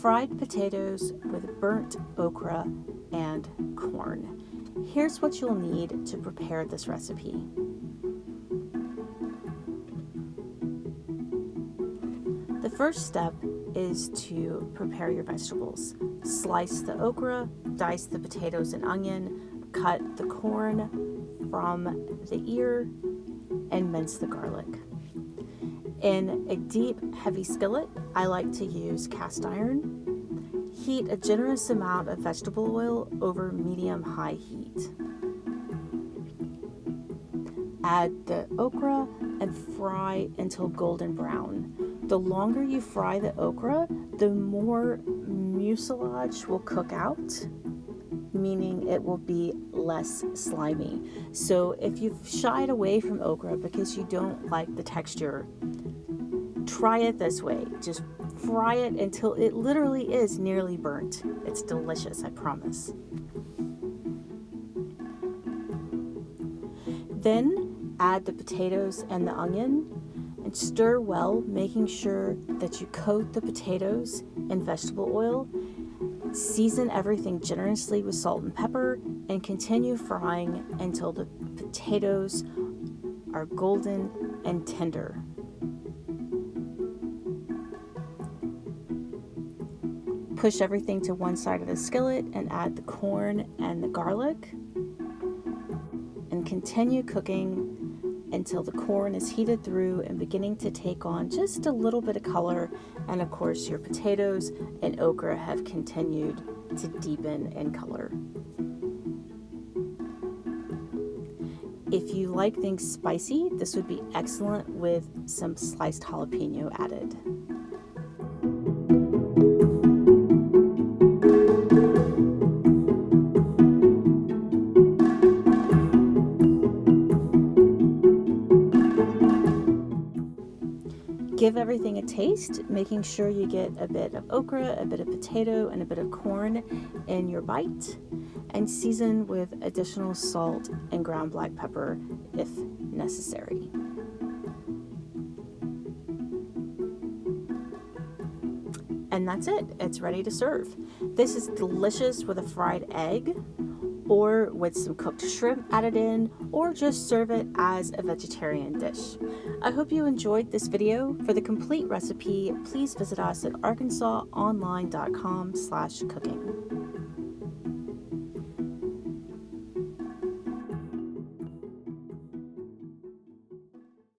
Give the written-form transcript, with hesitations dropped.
fried potatoes with burnt okra and corn. Here's what you'll need to prepare this recipe. The first step is to prepare your vegetables. Slice the okra, dice the potatoes and onion, cut the corn from the ear, and mince the garlic. In a deep, heavy skillet, I like to use cast iron. Heat a generous amount of vegetable oil over medium-high heat. Add the okra and fry until golden brown. The longer you fry the okra, the more mucilage will cook out, meaning it will be less slimy. So if you've shied away from okra because you don't like the texture, try it this way. Just fry it until it literally is nearly burnt. It's delicious, I promise. Then add the potatoes and the onion and stir well, making sure that you coat the potatoes in vegetable oil. Season everything generously with salt and pepper and continue frying until the potatoes are golden and tender. Push everything to one side of the skillet and add the corn and the garlic and continue cooking until the corn is heated through and beginning to take on just a little bit of color, and of course your potatoes and okra have continued to deepen in color. If you like things spicy, this would be excellent with some sliced jalapeno added. Give everything a taste, making sure you get a bit of okra, a bit of potato, and a bit of corn in your bite, and season with additional salt and ground black pepper if necessary. And that's it. It's ready to serve. This is delicious with a fried egg, or with some cooked shrimp added in, or just serve it as a vegetarian dish. I hope you enjoyed this video. For the complete recipe, please visit us at arkansasonline.com/cooking.